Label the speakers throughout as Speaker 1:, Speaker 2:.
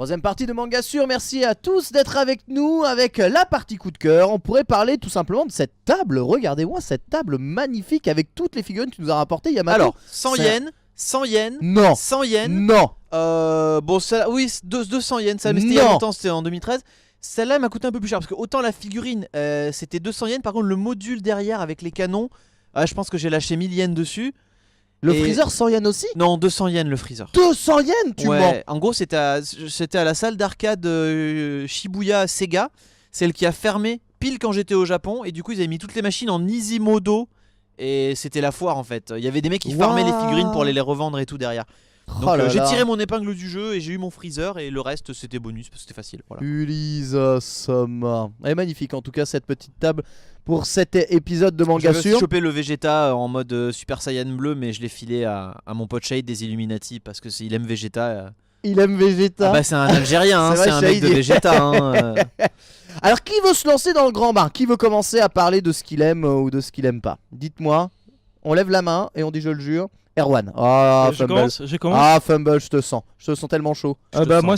Speaker 1: Troisième partie de Manga Sûr, merci à tous d'être avec nous avec la partie coup de cœur. On pourrait parler tout simplement de cette table, regardez-moi cette table magnifique avec toutes les figurines que tu nous as rapportées Yamato.
Speaker 2: Alors, 100 yens, 100 yens,
Speaker 1: non,
Speaker 2: 100 yens.
Speaker 1: non.
Speaker 2: Bon, ça, oui, 200 yens, ça, mais c'était il y a longtemps, c'était en 2013. Celle-là m'a coûté un peu plus cher parce que autant la figurine c'était 200 yens, par contre le module derrière avec les canons, je pense que j'ai lâché 1000 yens dessus.
Speaker 1: Le freezer 100 yens aussi?
Speaker 2: Non, 200 yens le freezer.
Speaker 1: 200 yens, tu mens?
Speaker 2: En gros, c'était à la salle d'arcade Shibuya Sega, celle qui a fermé pile quand j'étais au Japon, et du coup ils avaient mis toutes les machines en easy modo, et c'était la foire en fait. Il y avait des mecs qui farmaient les figurines pour aller les revendre et tout derrière. Donc j'ai tiré mon épingle du jeu et j'ai eu mon freezer, et le reste c'était bonus parce que c'était facile. Voilà.
Speaker 1: Ulisa Sama. Elle est magnifique en tout cas cette petite table pour cet épisode de Manga Sûr.
Speaker 2: J'avais chopé le Vegeta en mode Super Saiyan bleu, mais je l'ai filé à mon pote Shade des Illuminati parce que il aime Vegeta.
Speaker 1: Il aime Vegeta.
Speaker 2: Ah bah c'est un Algérien, hein, c'est un mec de Vegeta. Hein.
Speaker 1: Alors qui veut se lancer dans le grand bain? Qui veut commencer à parler de ce qu'il aime ou de ce qu'il aime pas? Dites-moi. On lève la main et on dit je le jure. Erwan. Ah,
Speaker 3: je commence.
Speaker 1: Ah, Fumble, je te sens tellement chaud.
Speaker 3: Moi,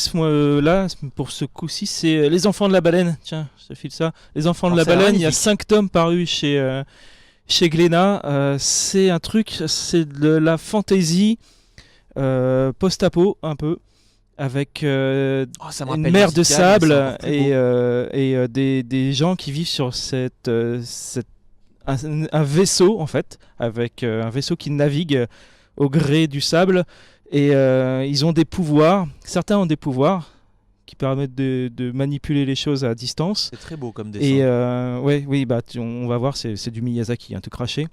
Speaker 3: là, pour ce coup-ci, c'est Les Enfants de la Baleine. Tiens, je te file ça. Les Enfants de la Baleine, il y a 5 tomes parus chez Glénat. C'est un truc, c'est de la fantasy post-apo, un peu, avec une mer de sable et des gens qui vivent sur un vaisseau en fait, avec un vaisseau qui navigue au gré du sable, et ils ont des pouvoirs. Certains ont des pouvoirs qui permettent de manipuler les choses à distance.
Speaker 2: C'est très beau comme dessin.
Speaker 3: Et on va voir, c'est du Miyazaki, tout craché.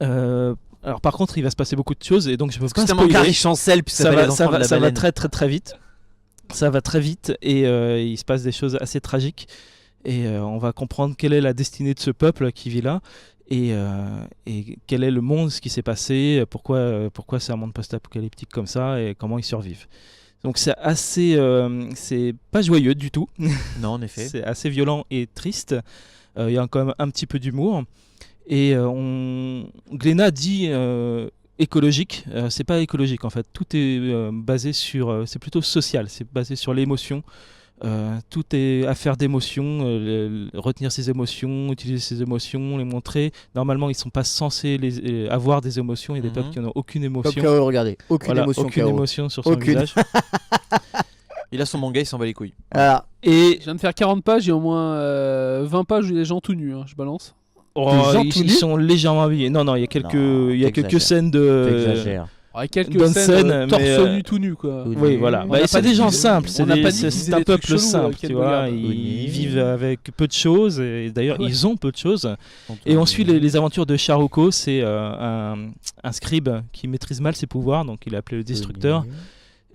Speaker 3: Alors par contre, il va se passer beaucoup de choses, et donc je peux pas spoiler.
Speaker 2: Chancel, puis
Speaker 3: ça va très très très vite. Ça va très vite, et il se passe des choses assez tragiques. Et on va comprendre quelle est la destinée de ce peuple qui vit là, et quel est le monde, ce qui s'est passé, pourquoi c'est un monde post-apocalyptique comme ça, et comment ils survivent. Donc c'est assez, c'est pas joyeux du tout.
Speaker 2: Non, en effet.
Speaker 3: C'est assez violent et triste. Il y a quand même un petit peu d'humour. Et Glénat dit écologique. C'est pas écologique en fait. Tout est basé sur, c'est plutôt social. C'est basé sur l'émotion. Tout est affaire d'émotions, retenir ses émotions, utiliser ses émotions, les montrer. Normalement, ils sont pas censés avoir des émotions. Il y a des peuples qui n'ont aucune émotion.
Speaker 1: Comme K.O., regardez, aucune émotion
Speaker 3: sur son visage.
Speaker 2: Il a son manga, il s'en bat les couilles.
Speaker 1: Voilà.
Speaker 4: Et je viens de faire 40 pages, il y a au moins 20 pages où il y a des gens tout nus, je balance.
Speaker 3: Ils sont légèrement habillés. Non, il y a quelques scènes de...
Speaker 1: T'exagères.
Speaker 4: Il y a quelques scènes torse nu tout nu quoi.
Speaker 3: Oui, voilà. C'est des gens simples, c'est un peuple simple, tu vois. Ils vivent avec peu de choses, et d'ailleurs ils ont peu de choses. Et on suit les aventures de Charuko, c'est un scribe qui maîtrise mal ses pouvoirs, donc il est appelé le destructeur.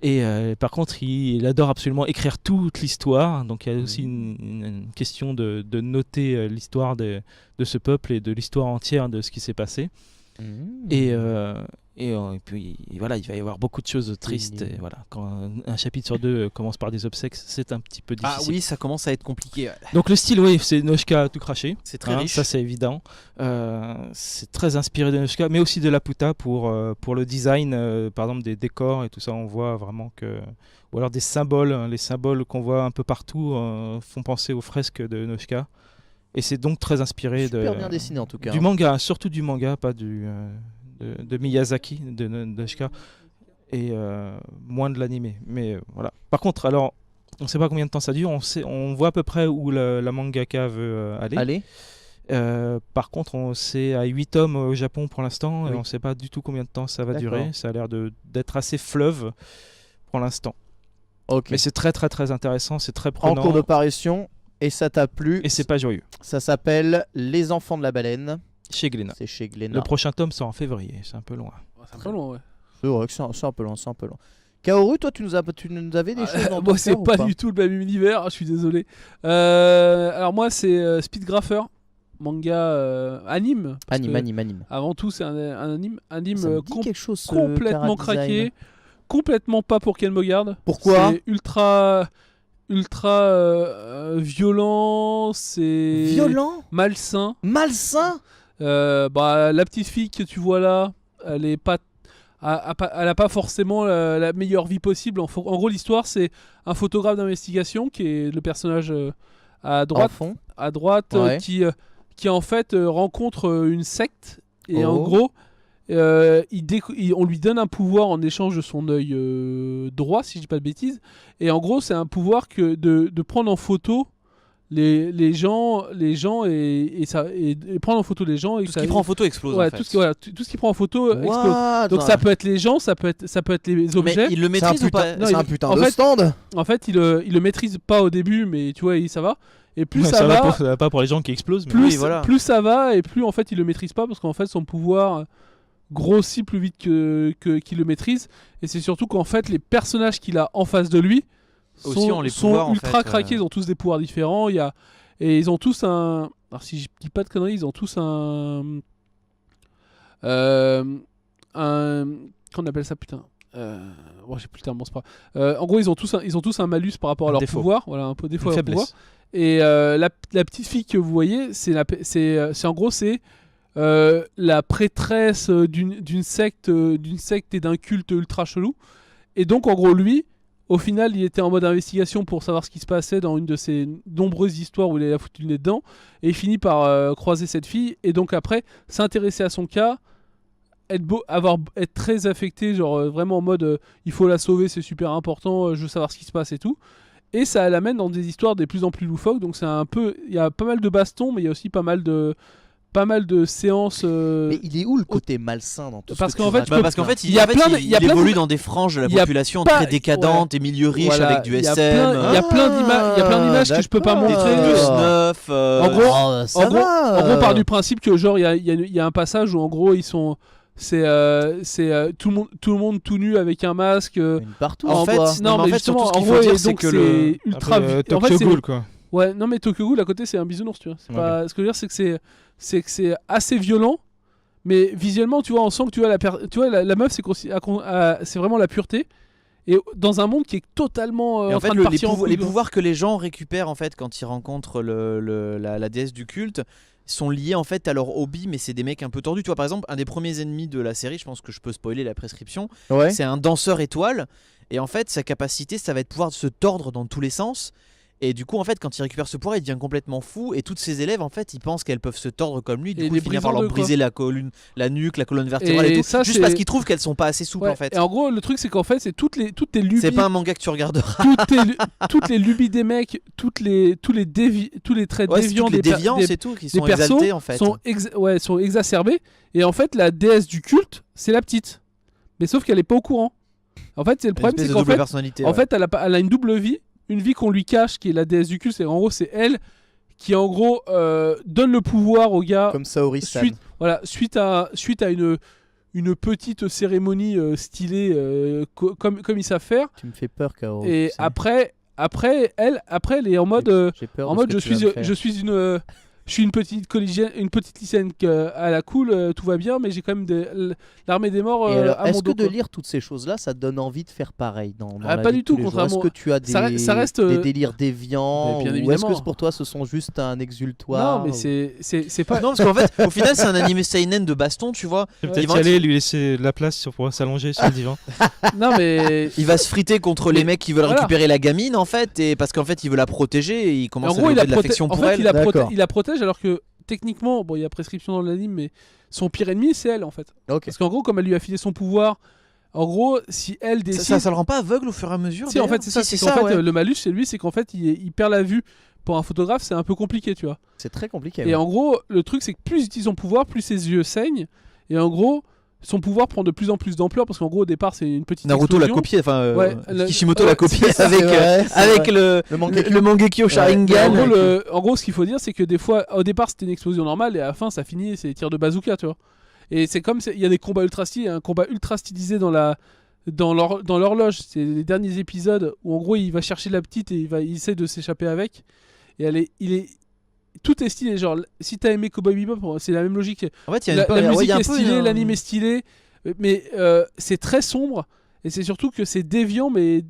Speaker 3: Et par contre, il adore absolument écrire toute l'histoire. Donc il y a aussi une question de noter l'histoire de ce peuple et de l'histoire entière de ce qui s'est passé. Et puis voilà, il va y avoir beaucoup de choses tristes. Et voilà, quand un chapitre sur deux commence par des obsèques, c'est un petit peu difficile.
Speaker 2: Ah oui, ça commence à être compliqué.
Speaker 3: Donc le style, oui, c'est Noshika tout craché.
Speaker 2: C'est très riche.
Speaker 3: Ça, c'est évident. C'est très inspiré de Noshika, mais aussi de Laputa pour le design, par exemple des décors et tout ça. On voit vraiment que... Ou alors des symboles. Les symboles qu'on voit un peu partout font penser aux fresques de Noshika. Et c'est donc très inspiré
Speaker 1: Super bien dessiné en tout cas.
Speaker 3: Du manga, surtout du manga, pas de Miyazaki, de Noshika, et moins de l'animé. Mais voilà. Par contre, alors, on ne sait pas combien de temps ça dure. On voit à peu près où la mangaka veut aller. Par contre, c'est à 8 tomes au Japon pour l'instant, et on ne sait pas du tout combien de temps ça va durer. Ça a l'air d'être assez fleuve pour l'instant. Mais c'est très très très intéressant, c'est très prenant.
Speaker 1: En cours de parution. Et ça t'a plu.
Speaker 3: Et c'est pas joyeux.
Speaker 1: Ça s'appelle Les Enfants de la Baleine.
Speaker 3: Chez Glénat.
Speaker 1: C'est chez Glénat.
Speaker 3: Le prochain tome sort en février, c'est un peu loin.
Speaker 4: C'est un peu loin, ouais.
Speaker 1: C'est vrai que c'est un peu loin, Kaoru, toi tu nous avais des choses dans
Speaker 4: moi c'est pas du tout le même univers, je suis désolé. Alors moi c'est Speedgrapher, manga anime.
Speaker 1: Anime.
Speaker 4: Avant tout c'est un anime
Speaker 1: quelque chose,
Speaker 4: complètement craqué, complètement pas pour Ken Bogard.
Speaker 1: Pourquoi?
Speaker 4: C'est ultra violent, c'est
Speaker 1: violent,
Speaker 4: malsain.
Speaker 1: La
Speaker 4: La petite fille que tu vois là, elle est pas elle a pas forcément la meilleure vie possible. En gros, l'histoire, c'est un photographe d'investigation qui est le personnage à droite,
Speaker 1: Enfant. Ouais.
Speaker 4: qui en fait rencontre une secte et en
Speaker 1: Oh.
Speaker 4: gros, on lui donne un pouvoir en échange de son œil droit, si je dis pas de bêtises. Et en gros, c'est un pouvoir de prendre en photo les gens et prendre en photo les gens et
Speaker 2: Tout ce qui prend en photo explose.
Speaker 4: ouais,
Speaker 2: en fait.
Speaker 4: tout ce qui prend en photo explose.
Speaker 1: What?
Speaker 4: Donc ça peut être les gens, ça peut être les
Speaker 2: Mais
Speaker 4: objets.
Speaker 2: il le
Speaker 1: C'est un
Speaker 2: maîtrise ou pas
Speaker 1: putain,
Speaker 4: Non,
Speaker 1: c'est
Speaker 4: il-
Speaker 1: un putain
Speaker 4: en
Speaker 1: de
Speaker 4: fait-
Speaker 1: stand.
Speaker 4: En fait, il le maîtrise pas au début, mais tu vois, ça va. Et plus
Speaker 3: Ouais,
Speaker 4: ça va,
Speaker 3: ça va pas pour les gens qui explosent. Mais...
Speaker 4: plus,
Speaker 2: Oui, voilà.
Speaker 4: plus ça va, et plus en fait il le maîtrise pas, parce qu'en fait son pouvoir grossit plus vite qu'il le maîtrise. Et c'est surtout qu'en fait les personnages qu'il a en face de lui
Speaker 2: Aussi ont les pouvoirs, en
Speaker 4: ultra
Speaker 2: fait,
Speaker 4: craqués, ils ont tous des pouvoirs différents. Et ils ont tous un... Alors si je dis pas de conneries, ils ont tous un... Qu'on appelle ça, putain bon, j'ai plus le terme, bon, c'est pas grave. En gros, ils ont tous un malus par rapport à
Speaker 3: Un
Speaker 4: leur
Speaker 3: défaut.
Speaker 4: pouvoir. Voilà, un peu défaut à
Speaker 3: Une
Speaker 4: leur pouvoir.
Speaker 3: faiblesse.
Speaker 4: Et la petite fille que vous voyez, c'est en gros, c'est la prêtresse d'une secte et d'un culte ultra chelou. Et donc, en gros, lui, au final, il était en mode investigation pour savoir ce qui se passait dans une de ces nombreuses histoires où il a foutu le nez dedans. Et il finit par croiser cette fille. Et donc, après, s'intéresser à son cas, être très affecté, genre vraiment en mode il faut la sauver, c'est super important, je veux savoir ce qui se passe et tout. Et ça l'amène dans des histoires de plus en plus loufoques. Donc, il y a pas mal de bastons, mais il y a aussi pas mal de séances.
Speaker 1: Mais il est où le côté malsain dans tout
Speaker 4: Parce
Speaker 1: ce que
Speaker 4: qu'en
Speaker 1: tu
Speaker 4: fait,
Speaker 1: racontes,
Speaker 2: Bah, parce qu'en
Speaker 1: là
Speaker 2: fait,
Speaker 4: Il y a plein de-
Speaker 2: il
Speaker 4: il y a plein
Speaker 2: évolue
Speaker 4: de-
Speaker 2: dans des franges de la
Speaker 4: il y a
Speaker 2: population
Speaker 4: pas-
Speaker 2: très décadentes et milieux riches
Speaker 4: Voilà,
Speaker 2: avec du
Speaker 4: il y a
Speaker 2: SM,
Speaker 4: plein- il y a plein d'images que je peux pas
Speaker 1: d'accord.
Speaker 2: des
Speaker 4: montrer.
Speaker 2: trucs de
Speaker 1: Ah.
Speaker 2: snuff.
Speaker 4: En gros,
Speaker 1: Oh, ça
Speaker 4: en gros,
Speaker 1: va,
Speaker 4: en gros, part du principe que genre il y a un passage où en gros ils sont c'est tout le monde tout nu avec un masque.
Speaker 1: Une partout,
Speaker 2: En fait,
Speaker 1: quoi.
Speaker 2: non, mais en fait,
Speaker 4: justement,
Speaker 2: surtout, ce
Speaker 4: en
Speaker 2: qu'il faut
Speaker 4: gros,
Speaker 2: dire,
Speaker 4: et
Speaker 2: c'est
Speaker 4: donc
Speaker 2: que
Speaker 4: c'est ultra
Speaker 3: Un peu,
Speaker 4: en fait,
Speaker 3: Tokyo
Speaker 4: c'est-
Speaker 3: Ghoul, quoi.
Speaker 4: Ouais, non mais Tokyo Ghoul à côté c'est un bisounours, tu vois. C'est pas ce que je veux dire, c'est que c'est assez violent, mais visuellement tu vois, on sent que tu vois la meuf c'est vraiment la pureté. Et dans un monde qui est totalement
Speaker 2: Et
Speaker 4: en
Speaker 2: en fait,
Speaker 4: train de partir en couille,
Speaker 2: les
Speaker 4: quoi.
Speaker 2: pouvoirs que les gens récupèrent en fait quand ils rencontrent la déesse du culte sont liés en fait à leur hobby, mais c'est des mecs un peu tordus. Tu vois, par exemple, un des premiers ennemis de la série, je pense que je peux spoiler la prescription,
Speaker 1: Ouais.
Speaker 2: c'est un danseur étoile. Et en fait, sa capacité, ça va être pouvoir se tordre dans tous les sens. Et du coup, en fait, quand il récupère ce pouvoir, il devient complètement fou. Et toutes ses élèves, en fait, ils pensent qu'elles peuvent se tordre comme lui. Du
Speaker 4: Et
Speaker 2: coup,
Speaker 4: les
Speaker 2: il finit
Speaker 4: brise
Speaker 2: par
Speaker 4: en
Speaker 2: leur
Speaker 4: deux, quoi.
Speaker 2: briser la nuque, la colonne vertébrale et,
Speaker 4: Et
Speaker 2: tout.
Speaker 4: ça,
Speaker 2: Juste
Speaker 4: c'est-
Speaker 2: parce qu'ils trouvent qu'elles sont pas assez souples,
Speaker 4: Ouais.
Speaker 2: en fait.
Speaker 4: Et en gros, le truc c'est qu'en fait, c'est toutes les lubies.
Speaker 2: C'est pas un manga que tu regarderas.
Speaker 4: toutes les lubies des mecs, tous les traits
Speaker 2: Ouais, c'est
Speaker 4: déviants
Speaker 2: toutes les
Speaker 4: des
Speaker 2: déviances et tout qui
Speaker 4: des
Speaker 2: sont
Speaker 4: persos
Speaker 2: exaltés, en fait.
Speaker 4: sont exacerbés. Et en fait, la déesse du culte, c'est la petite. Mais sauf qu'elle est pas au courant. En fait, c'est le
Speaker 2: Une
Speaker 4: problème,
Speaker 2: espèce
Speaker 4: c'est
Speaker 2: de
Speaker 4: qu'en
Speaker 2: double
Speaker 4: fait,
Speaker 2: personnalité.
Speaker 4: en
Speaker 2: ouais.
Speaker 4: fait, elle a une double vie, une vie qu'on lui cache, qui est la déesse du culte. En gros, c'est elle qui en gros donne le pouvoir au gars.
Speaker 1: Comme Saori-san.
Speaker 4: Suite à une petite cérémonie stylée comme ils savent faire.
Speaker 1: Tu me fais peur, Kao.
Speaker 4: Et
Speaker 1: tu sais.
Speaker 4: après elle est en mode
Speaker 1: J'ai peur
Speaker 4: en
Speaker 1: de
Speaker 4: mode
Speaker 1: ce que tu vas me faire.
Speaker 4: je suis une petite collégienne, une petite lycéenne à la cool, tout va bien, mais j'ai quand même l'armée des morts
Speaker 1: Et alors,
Speaker 4: à mon
Speaker 1: est-ce que
Speaker 4: dos.
Speaker 1: de
Speaker 4: Quoi.
Speaker 1: lire toutes ces choses-là, ça te donne envie de faire pareil dans
Speaker 4: Ah,
Speaker 1: la
Speaker 4: pas
Speaker 1: vie
Speaker 4: du
Speaker 1: de tous
Speaker 4: tout,
Speaker 1: les jours?
Speaker 4: contrairement-
Speaker 1: Est-ce que tu as
Speaker 4: ça reste,
Speaker 1: des délires déviants
Speaker 4: Mais bien
Speaker 1: ou est-ce
Speaker 4: évidemment.
Speaker 1: que pour toi ce sont juste un exultoire
Speaker 4: Non, mais
Speaker 1: ou-
Speaker 4: c'est pas.
Speaker 2: Non, parce qu'en fait, au final, c'est un animé seinen de baston, tu vois.
Speaker 3: Je vais
Speaker 2: Ils
Speaker 3: peut-être
Speaker 2: vont
Speaker 3: y
Speaker 2: être-
Speaker 3: aller, lui laisser de la place pour pouvoir s'allonger sur le divan.
Speaker 4: Non, mais.
Speaker 2: Il va se friter contre les
Speaker 4: Mais
Speaker 2: mecs qui veulent
Speaker 4: voilà.
Speaker 2: récupérer la gamine, en fait, et parce qu'en fait, il veut la protéger et il
Speaker 4: En
Speaker 2: commence
Speaker 4: gros,
Speaker 2: à
Speaker 4: il
Speaker 2: développer
Speaker 4: la
Speaker 2: de l'affection
Speaker 4: en
Speaker 2: pour
Speaker 4: fait,
Speaker 2: elle.
Speaker 1: D'accord.
Speaker 4: il la protège alors que techniquement, bon, il y a prescription dans l'anime, mais son pire ennemi, c'est elle en fait.
Speaker 1: Ok.
Speaker 4: Parce qu'en gros, comme elle lui a filé son pouvoir, en gros, si elle décide.
Speaker 2: Ça le rend pas aveugle au fur et à mesure.
Speaker 4: Si, en
Speaker 2: d'ailleurs
Speaker 4: fait, c'est ça.
Speaker 2: Si,
Speaker 4: C'est qu'en fait,
Speaker 2: ouais.
Speaker 4: le malus, c'est lui, c'est qu'en fait, il perd la vue. Pour un photographe, c'est un peu compliqué, tu vois.
Speaker 1: C'est très compliqué.
Speaker 4: Et
Speaker 1: ouais.
Speaker 4: en gros, le truc, c'est que plus il utilise son pouvoir, plus ses yeux saignent. Et en gros, son pouvoir prend de plus en plus d'ampleur parce qu'en gros, au départ, c'est une petite.
Speaker 2: Naruto l'a
Speaker 4: explosion.
Speaker 2: copié, enfin
Speaker 4: Ouais,
Speaker 2: Kishimoto
Speaker 4: ouais,
Speaker 2: l'a copié
Speaker 1: c'est
Speaker 2: avec,
Speaker 1: vrai, c'est
Speaker 2: avec
Speaker 1: vrai.
Speaker 2: le,
Speaker 1: Le Mangekyo.
Speaker 2: le Mangekyo
Speaker 4: Et en
Speaker 2: Sharingan.
Speaker 4: gros, en gros, ce qu'il faut dire, c'est que des fois, au départ, c'était une explosion normale et à la fin, ça finit, c'est des tirs de bazooka, tu vois. Et c'est comme, il y a des combats ultra stylés, un combat ultra stylisé dans l'horloge. C'est les derniers épisodes où en gros, il va chercher la petite et il essaie de s'échapper avec. Et tout est stylé. Genre, si t'as aimé Cowboy Bebop, c'est la même logique.
Speaker 2: En fait, il y a
Speaker 4: La,
Speaker 2: une
Speaker 4: la
Speaker 2: ouais,
Speaker 4: musique
Speaker 2: il y a un
Speaker 4: est
Speaker 2: peu
Speaker 4: stylée,
Speaker 2: une-
Speaker 4: l'anime est stylé, mais c'est très sombre et c'est surtout que c'est déviant, mais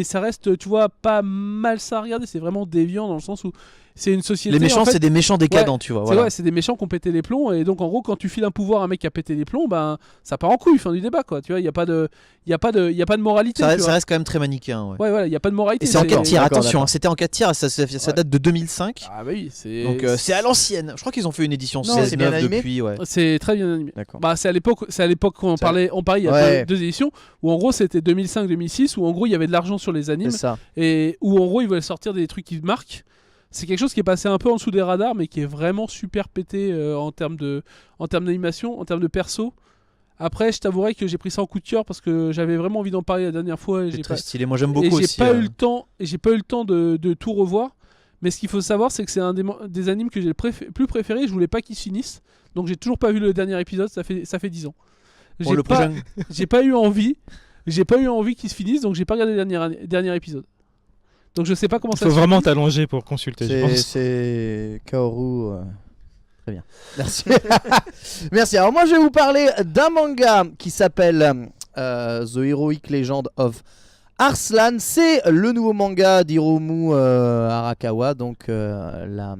Speaker 4: ça reste, tu vois, pas mal ça à regarder. C'est vraiment déviant dans le sens où c'est une société.
Speaker 2: Les méchants,
Speaker 4: en fait,
Speaker 2: c'est des méchants décadents, tu vois.
Speaker 4: c'est
Speaker 2: Voilà.
Speaker 4: ouais, c'est des méchants qui ont pété les plombs et donc en gros quand tu files un pouvoir à un mec qui a pété les plombs, ben ça part en couille, fin du débat quoi. Tu vois, il y a pas de moralité.
Speaker 2: Ça,
Speaker 4: tu
Speaker 2: ça
Speaker 4: vois.
Speaker 2: reste quand même très manichéen. Ouais.
Speaker 4: Ouais, voilà, il y a pas de moralité.
Speaker 2: Et c'est en 4 tiers,
Speaker 1: D'accord,
Speaker 2: attention,
Speaker 1: d'accord.
Speaker 2: hein, c'était en 4 tiers, ça date de 2005.
Speaker 4: Ah bah oui, c'est.
Speaker 2: Donc c'est à l'ancienne. Je crois qu'ils ont fait une édition
Speaker 1: Non, c'est bien
Speaker 2: 16-9
Speaker 1: animé.
Speaker 2: depuis. Ouais.
Speaker 4: C'est très bien animé.
Speaker 1: D'accord.
Speaker 4: Bah, c'est à l'époque qu'on
Speaker 1: Ça-
Speaker 4: parlait, il y a
Speaker 1: Ouais.
Speaker 4: deux éditions où en gros c'était 2005-2006 où en gros il y avait de l'argent sur les animes
Speaker 1: C'est ça.
Speaker 4: et où en gros ils voulaient sortir des trucs qui marquent. C'est quelque chose qui est passé un peu en dessous des radars mais qui est vraiment super pété en termes d'animation, en termes de perso. Après, je t'avouerai que j'ai pris ça en coup de cœur parce que j'avais vraiment envie d'en parler la dernière fois et
Speaker 2: C'est
Speaker 4: j'ai
Speaker 2: très
Speaker 4: pas,
Speaker 2: stylé. Moi j'aime
Speaker 4: et
Speaker 2: beaucoup
Speaker 4: j'ai
Speaker 2: aussi.
Speaker 4: pas eu le temps et j'ai pas eu le temps de tout revoir. Mais ce qu'il faut savoir, c'est que c'est un des animes que j'ai le plus préféré. Je voulais pas qu'il se finisse, donc j'ai toujours pas vu le dernier épisode. Ça fait 10 ans.
Speaker 2: Bon, le prochain-
Speaker 4: J'ai pas eu envie qu'il se finisse, donc j'ai pas regardé le dernier épisode. Donc je sais pas comment
Speaker 3: Il
Speaker 4: ça
Speaker 3: faut
Speaker 4: se
Speaker 3: vraiment
Speaker 4: finit.
Speaker 3: t'allonger pour consulter, je pense.
Speaker 1: C'est Kaoru. Très bien. Merci. Merci. Alors moi je vais vous parler d'un manga qui s'appelle The Heroic Legend of Arslan. C'est le nouveau manga d'Hiromu Arakawa, donc la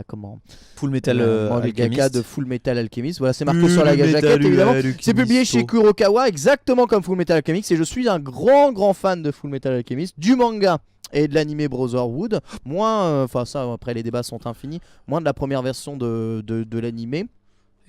Speaker 1: comment
Speaker 2: Full Metal
Speaker 1: mangaka
Speaker 2: Alchemist.
Speaker 1: de Full Metal Alchemist. Voilà, c'est marqué sur la jaquette évidemment. C'est publié chez Kurokawa, exactement comme Full Metal Alchemist. Et je suis un grand fan de Full Metal Alchemist, du manga et de l'anime Brotherhood. Moins, enfin ça, après les débats sont infinis. Moins de la première version de l'anime, mais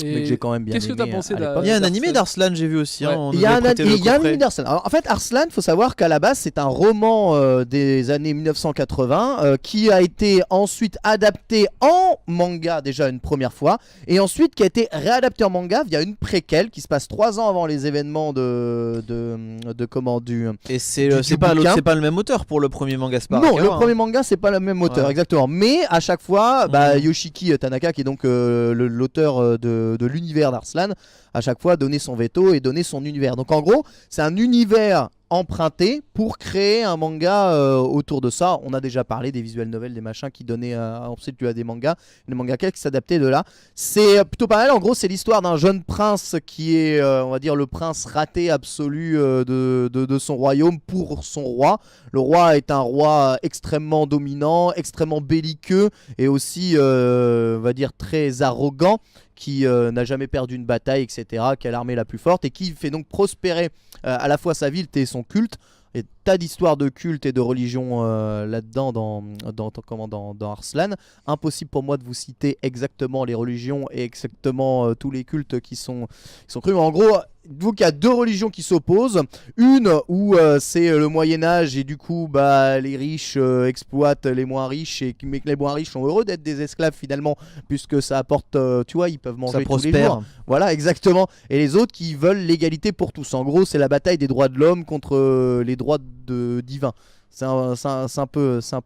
Speaker 1: que
Speaker 4: Et
Speaker 1: j'ai quand même bien
Speaker 4: qu'est-ce que
Speaker 1: aimé
Speaker 4: t'as pensé
Speaker 1: à
Speaker 4: de la-
Speaker 1: l'époque.
Speaker 2: Il y a un
Speaker 4: D'Arslan.
Speaker 2: animé d'Arslan, j'ai vu aussi.
Speaker 4: Ouais.
Speaker 2: Hein, on
Speaker 1: Il
Speaker 2: nous
Speaker 1: y a
Speaker 2: avait
Speaker 1: un
Speaker 2: prêté le
Speaker 1: anime
Speaker 2: coffret.
Speaker 1: d'Arslan. Alors, en fait, Arslan, faut savoir qu'à la base, c'est un roman des années 1980 qui a été ensuite adapté en manga déjà une première fois, et ensuite qui a été réadapté en manga via une préquelle qui se passe 3 ans avant les événements de comment du.
Speaker 2: Et c'est
Speaker 1: du
Speaker 2: c'est pas
Speaker 1: bouquin.
Speaker 2: c'est pas le même auteur pour le premier manga. c'est pas
Speaker 1: Non,
Speaker 2: Arakawa,
Speaker 1: le
Speaker 2: hein.
Speaker 1: premier manga c'est pas le même auteur,
Speaker 2: Ouais.
Speaker 1: exactement. Mais à chaque fois,
Speaker 2: Mhm.
Speaker 1: Yoshiki Tanaka, qui est donc l'auteur de l'univers d'Arslan, à chaque fois donnait son veto et donnait son univers. Donc en gros, c'est un univers emprunté pour créer un manga autour de ça. On a déjà parlé des visual novels, des machins qui donnaient ensuite tu as des mangas qui s'adaptaient de là. C'est plutôt pas mal. En gros, c'est l'histoire d'un jeune prince qui est, on va dire, le prince raté absolu de son royaume pour son roi. Le roi est un roi extrêmement dominant, extrêmement belliqueux et aussi, on va dire, très arrogant, qui n'a jamais perdu une bataille, etc., qui a l'armée la plus forte et qui fait donc prospérer à la fois sa ville et son culte. Et tas d'histoires de culte et de religion là-dedans dans Arslan. Impossible pour moi de vous citer exactement les religions et exactement tous les cultes qui sont crus. Mais en gros, donc il y a 2 religions qui s'opposent. Une où c'est le Moyen-Âge et du coup les riches exploitent les moins riches, mais que les moins riches sont heureux d'être des esclaves finalement, puisque ça apporte, tu vois, ils peuvent manger
Speaker 2: Ça
Speaker 1: tous les
Speaker 2: prospère.
Speaker 1: jours. Voilà, exactement. Et les autres qui veulent l'égalité pour tous. En gros, c'est la bataille des droits de l'homme contre les droits divins. C'est un peu ça.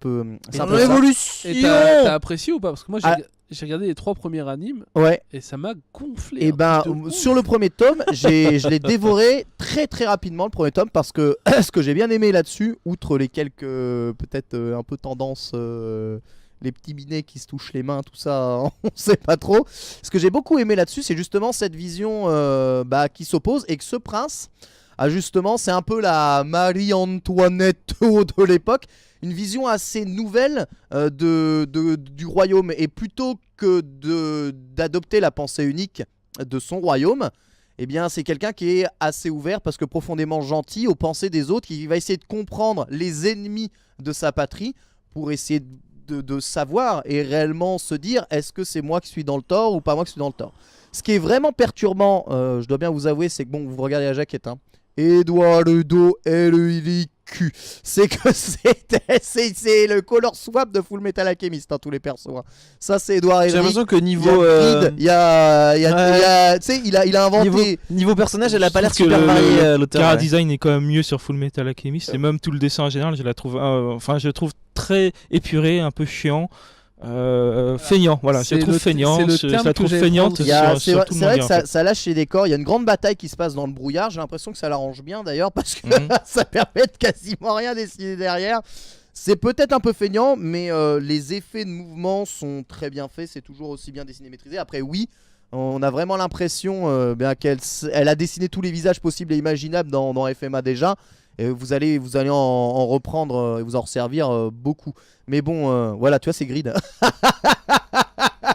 Speaker 4: Et t'as apprécié ou pas? Parce que moi
Speaker 1: Ah.
Speaker 4: j'ai regardé les 3 premiers animes
Speaker 1: Ouais.
Speaker 4: et ça m'a gonflé.
Speaker 1: Et
Speaker 4: un
Speaker 1: ben
Speaker 4: truc de ouf.
Speaker 1: sur le premier tome, je l'ai dévoré très rapidement le premier tome, parce que ce que j'ai bien aimé là-dessus, outre les quelques peut-être un peu tendance, les petits minets qui se touchent les mains, tout ça, on sait pas trop. Ce que j'ai beaucoup aimé là-dessus, c'est justement cette vision qui s'oppose, et que ce prince a justement, c'est un peu la Marie-Antoinette de l'époque, une vision assez nouvelle du royaume, et plutôt que d'adopter la pensée unique de son royaume, eh bien c'est quelqu'un qui est assez ouvert, parce que profondément gentil aux pensées des autres, qui va essayer de comprendre les ennemis de sa patrie pour essayer de savoir et réellement se dire, est-ce que c'est moi qui suis dans le tort ou pas moi qui suis dans le tort. Ce qui est vraiment perturbant, je dois bien vous avouer, c'est que bon, vous regardez la jaquette, hein. Eduardo L.I.Q. C'est que c'est le color swap de Full Metal Alchemist, hein, tous les persos. Hein. Ça, c'est Edouard
Speaker 2: J'ai l'impression que
Speaker 1: Il y
Speaker 2: niveau
Speaker 1: a Creed, il y a, tu sais, il a inventé.
Speaker 2: niveau personnage, elle a
Speaker 3: Je
Speaker 2: pas l'air
Speaker 3: trouve que
Speaker 2: super variée, l'auteur.
Speaker 3: Cara
Speaker 2: ouais.
Speaker 3: design est quand même mieux sur Full Metal Alchemist, et même tout le dessin en général, je la trouve, je le trouve très épuré, un peu chiant, feignant. Voilà, je
Speaker 4: C'est
Speaker 3: la trouve
Speaker 4: le-
Speaker 3: feignant,
Speaker 4: c'est le
Speaker 3: je
Speaker 4: terme
Speaker 3: la
Speaker 4: que
Speaker 3: trouve
Speaker 4: j'allais
Speaker 3: feignante
Speaker 4: prendre.
Speaker 1: Il y a-
Speaker 3: sur
Speaker 1: c'est vrai,
Speaker 3: tout le
Speaker 1: c'est vrai que
Speaker 3: manga. en fait.
Speaker 1: ça lâche les décors. Il y a une grande bataille qui se passe dans le brouillard. J'ai l'impression que ça l'arrange bien d'ailleurs, parce que
Speaker 3: Mhm.
Speaker 1: ça permet de quasiment rien dessiner derrière. C'est peut-être un peu feignant, mais les effets de mouvement sont très bien faits. C'est toujours aussi bien dessiné, maîtrisé. Après, oui, on a vraiment l'impression qu'elle a dessiné tous les visages possibles et imaginables dans FMA déjà. Et vous allez en reprendre et vous en resservir beaucoup. Mais bon, voilà, tu vois, c'est Grid.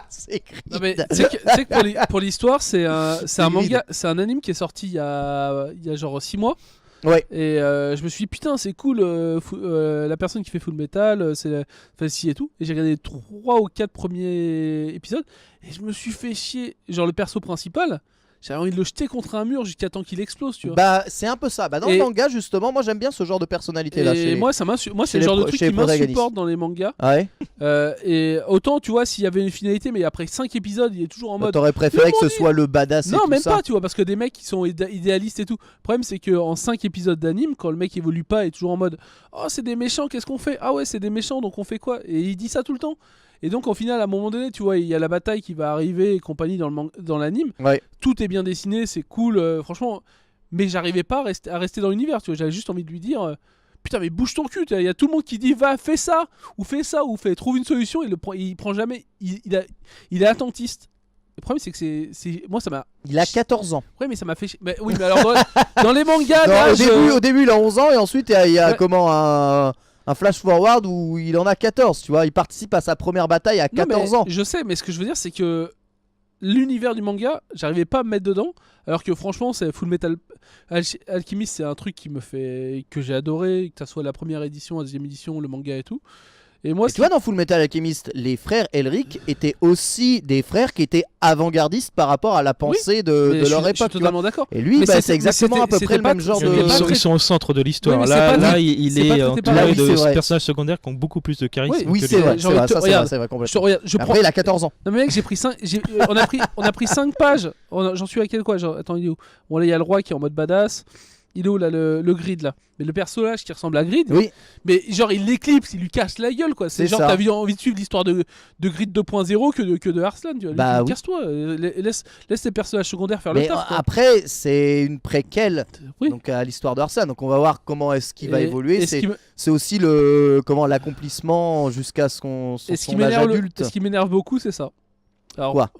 Speaker 1: C'est Grid.
Speaker 4: Non, mais tu sais que pour l'histoire, c'est un manga, c'est un anime qui est sorti il y a genre 6 mois.
Speaker 1: Ouais.
Speaker 4: Et je me suis dit putain c'est cool, la personne qui fait Full Metal, c'est Fancy et tout. Et j'ai regardé 3 ou 4 premiers épisodes et je me suis fait chier. Genre le perso principal, j'avais envie de le jeter contre un mur jusqu'à temps qu'il explose, tu vois.
Speaker 1: Bah, c'est un peu ça. Bah, dans le manga, justement, moi j'aime bien ce genre de personnalité là.
Speaker 4: Et moi, c'est le genre de truc qui m'insupporte dans les mangas.
Speaker 1: Ah ouais.
Speaker 4: Et autant, tu vois, s'il y avait une finalité, mais après 5 épisodes, il est toujours en mode.
Speaker 1: T'aurais préféré que ce soit le badass et
Speaker 4: non,
Speaker 1: tout
Speaker 4: même
Speaker 1: ça.
Speaker 4: pas, tu vois, parce que des mecs qui sont idéalistes et tout. Le problème, c'est qu'en 5 épisodes d'anime, quand le mec évolue pas, il est toujours en mode oh, c'est des méchants, qu'est-ce qu'on fait? Ah ouais, c'est des méchants, donc on fait quoi? Et il dit ça tout le temps. Et donc, au final, à un moment donné, tu vois, il y a la bataille qui va arriver et compagnie dans l'anime.
Speaker 1: Ouais.
Speaker 4: Tout est bien dessiné, c'est cool, franchement. Mais j'arrivais pas à rester dans l'univers, tu vois. J'avais juste envie de lui dire putain, mais bouge ton cul. Il y a tout le monde qui dit va, fais ça, ou trouve une solution. Il prend jamais. Il est attentiste. Le problème, c'est que moi, ça m'a.
Speaker 1: Il a 14 ans.
Speaker 4: Ouais, mais ça m'a fait. Mais, oui, mais alors, dans les mangas,
Speaker 1: Non,
Speaker 4: là,
Speaker 1: au début, il a 11 ans et ensuite, il y a
Speaker 4: Ouais.
Speaker 1: comment un flash forward où il en a 14, tu vois. Il participe à sa première bataille à
Speaker 4: Non,
Speaker 1: 14
Speaker 4: mais
Speaker 1: ans.
Speaker 4: je sais, mais ce que je veux dire, c'est que l'univers du manga, j'arrivais pas à me mettre dedans. Alors que franchement, c'est Full Metal Alchemist, c'est un truc que j'ai adoré, que ça soit la première édition, la deuxième édition, le manga et tout. Et moi,
Speaker 1: Et tu vois, dans Full Metal Alchemist, les frères Elric étaient aussi des frères qui étaient avant-gardistes par rapport à la pensée de leur
Speaker 4: je suis
Speaker 1: époque. tu vois.
Speaker 4: totalement d'accord.
Speaker 1: Et lui,
Speaker 4: Mais
Speaker 1: c'est
Speaker 4: c'était-
Speaker 1: exactement
Speaker 4: mais
Speaker 1: à peu
Speaker 4: c'était
Speaker 1: près le
Speaker 4: pas-
Speaker 1: même genre
Speaker 4: c'était
Speaker 1: de.
Speaker 4: pas très-
Speaker 3: Ils sont au centre de l'histoire.
Speaker 4: Oui, mais
Speaker 3: là,
Speaker 4: c'est pas
Speaker 3: là,
Speaker 4: tout-
Speaker 3: il
Speaker 4: c'est pas
Speaker 3: est
Speaker 4: tout
Speaker 3: entouré
Speaker 4: pareil.
Speaker 1: Oui, c'est
Speaker 3: de
Speaker 1: vrai.
Speaker 3: personnages secondaires qui ont beaucoup plus de charisme.
Speaker 1: Oui,
Speaker 3: que
Speaker 1: c'est
Speaker 3: les
Speaker 1: vrai,
Speaker 3: autres.
Speaker 1: c'est vrai, ça,
Speaker 4: regarde,
Speaker 1: c'est vrai
Speaker 4: Je
Speaker 1: complètement.
Speaker 4: regarde, je prends.
Speaker 1: Après, il a 14 ans.
Speaker 4: Non mais mec, on a pris 5 pages. J'en suis à quel quoi attends, il est où? Bon là, il y a le roi qui est en mode badass. Il est où là le Grid là? Mais le personnage qui ressemble à Grid,
Speaker 1: Oui,
Speaker 4: mais genre il l'éclipse, il lui casse la gueule quoi. C'est
Speaker 1: C'est
Speaker 4: genre
Speaker 1: ça.
Speaker 4: t'as envie de suivre l'histoire de Grid 2.0 que de Arslan, tu vois.
Speaker 1: Bah oui.
Speaker 4: Casse-toi, laisse tes personnages secondaires faire
Speaker 1: mais
Speaker 4: le taf. quoi.
Speaker 1: après, c'est une préquelle
Speaker 4: Oui.
Speaker 1: donc, à l'histoire d'Arslan. Donc, on va voir comment est-ce qu'il va
Speaker 4: Et-
Speaker 1: évoluer.
Speaker 4: et ce qui me-
Speaker 1: C'est aussi l'accomplissement jusqu'à son
Speaker 4: et ce qui
Speaker 1: âge
Speaker 4: m'énerve
Speaker 1: adulte.
Speaker 4: ce qui m'énerve beaucoup, c'est ça. Alors,
Speaker 1: Quoi?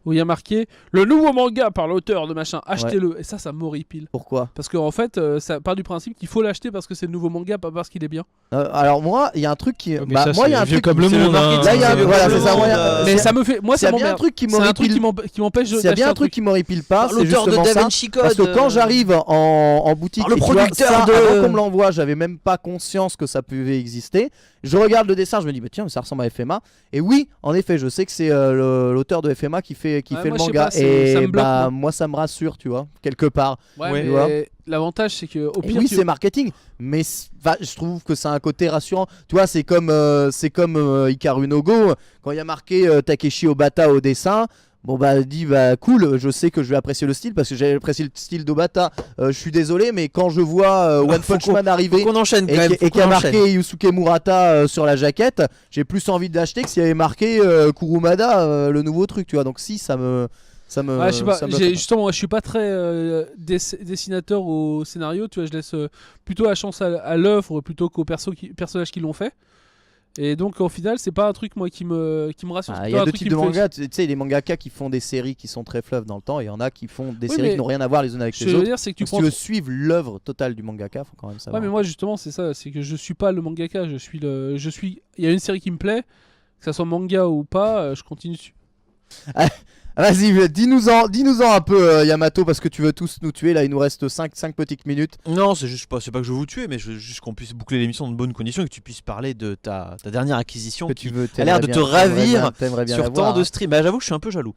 Speaker 4: où il y a marqué le nouveau manga par l'auteur de machin, achetez-le. Et ça m'horripile.
Speaker 1: Pourquoi?
Speaker 4: Parce qu'en fait, ça part du principe qu'il faut l'acheter parce que c'est le nouveau manga, pas parce qu'il est bien.
Speaker 1: Alors moi, il y a un truc qui.
Speaker 3: Mais
Speaker 1: Bah,
Speaker 3: ça,
Speaker 1: moi, il y a
Speaker 3: c'est
Speaker 1: un
Speaker 3: vieux
Speaker 1: truc.
Speaker 3: comme le
Speaker 2: c'est le
Speaker 3: monde. hein.
Speaker 2: marketing,
Speaker 1: Là, il y a
Speaker 2: c'est
Speaker 1: voilà,
Speaker 2: le
Speaker 1: c'est ça.
Speaker 2: monde,
Speaker 4: Mais
Speaker 1: Mais
Speaker 4: ça me fait. Moi,
Speaker 1: s'il y
Speaker 4: ça
Speaker 1: a bien un
Speaker 4: m'emmerde.
Speaker 1: truc qui
Speaker 4: C'est un truc
Speaker 1: m'horripile.
Speaker 4: qui m'empêche
Speaker 1: S'il y a bien un truc qui m'horripile pas, c'est
Speaker 2: L'auteur de
Speaker 1: justement
Speaker 2: Da
Speaker 1: ça.
Speaker 2: Vinci Code.
Speaker 1: Parce que quand j'arrive en boutique,
Speaker 2: Par le
Speaker 1: et tu vois,
Speaker 2: producteur
Speaker 1: ça,
Speaker 2: de-
Speaker 1: avant qu'on me l'envoie, j'avais même pas conscience que ça pouvait exister. Je regarde le dessin, je me dis bah tiens, mais ça ressemble à FMA. Et oui, en effet, je sais que c'est l'auteur de FMA qui fait
Speaker 4: Ouais,
Speaker 1: le
Speaker 4: moi, je sais
Speaker 1: manga.
Speaker 4: pas, ça me
Speaker 1: Et
Speaker 4: bloque,
Speaker 1: bah moi ça me rassure, tu vois, quelque part.
Speaker 4: Ouais,
Speaker 2: Ouais.
Speaker 1: Tu vois.
Speaker 4: mais l'avantage, c'est que au
Speaker 1: Et
Speaker 4: pire,
Speaker 1: oui, c'est marketing, mais je trouve que c'est un côté rassurant. Tu vois, c'est comme Hikaru no Go, quand il y a marqué Takeshi Obata au dessin. Bon bah dit bah cool, je sais que je vais apprécier le style parce que j'ai apprécié le style d'Obata. Je suis désolé, mais quand je vois One
Speaker 2: Faut
Speaker 1: Punch
Speaker 2: qu'on-
Speaker 1: Man arriver
Speaker 2: Faut qu'on enchaîne quand même.
Speaker 1: et qu'il y a marqué Yusuke Murata sur la jaquette, j'ai plus envie d'acheter que s'il y avait marqué Kurumada, le nouveau truc, tu vois. Donc si ça me
Speaker 4: Ouais, je sais pas,
Speaker 1: ça me bloque.
Speaker 4: justement, moi, je suis pas très dessinateur au scénario, tu vois, je laisse plutôt la chance à l'œuvre plutôt qu'aux personnages qui l'ont fait. Et donc au final, c'est pas un truc moi qui me rassure.
Speaker 1: Ah,
Speaker 4: c'est
Speaker 1: il y
Speaker 4: pas
Speaker 1: a
Speaker 4: un
Speaker 1: deux
Speaker 4: truc
Speaker 1: types
Speaker 4: qui
Speaker 1: de
Speaker 4: me fait-
Speaker 1: mangas, tu sais, les mangaka qui font des séries qui sont très fleuves dans le temps, et il y en a qui font des
Speaker 4: Oui,
Speaker 1: séries
Speaker 4: mais
Speaker 1: qui n'ont rien à voir les unes avec
Speaker 4: Ce
Speaker 1: les
Speaker 4: que je veux
Speaker 1: autres.
Speaker 4: dire, c'est que tu
Speaker 1: Donc, si
Speaker 4: prends.
Speaker 1: tu veux suivre l'œuvre totale du mangaka, faut quand même savoir.
Speaker 4: Ouais, mais moi justement, c'est ça, c'est que je suis pas le mangaka, il y a une série qui me plaît, que ça soit manga ou pas, je continue dessus.
Speaker 1: Vas-y, dis-nous-en un peu, Yamato, parce que tu veux tous nous tuer. Là, il nous reste 5 petites minutes.
Speaker 2: Non, c'est pas que je veux vous tuer, mais je veux juste qu'on puisse boucler l'émission dans de bonnes conditions et que tu puisses parler de ta dernière acquisition
Speaker 1: Que
Speaker 2: qui
Speaker 1: tu veux,
Speaker 2: a l'air de te ravir
Speaker 1: t'aimerais bien
Speaker 2: sur
Speaker 1: la voir,
Speaker 2: tant de
Speaker 1: hein.
Speaker 2: streams. Bah, j'avoue que je suis un peu jaloux.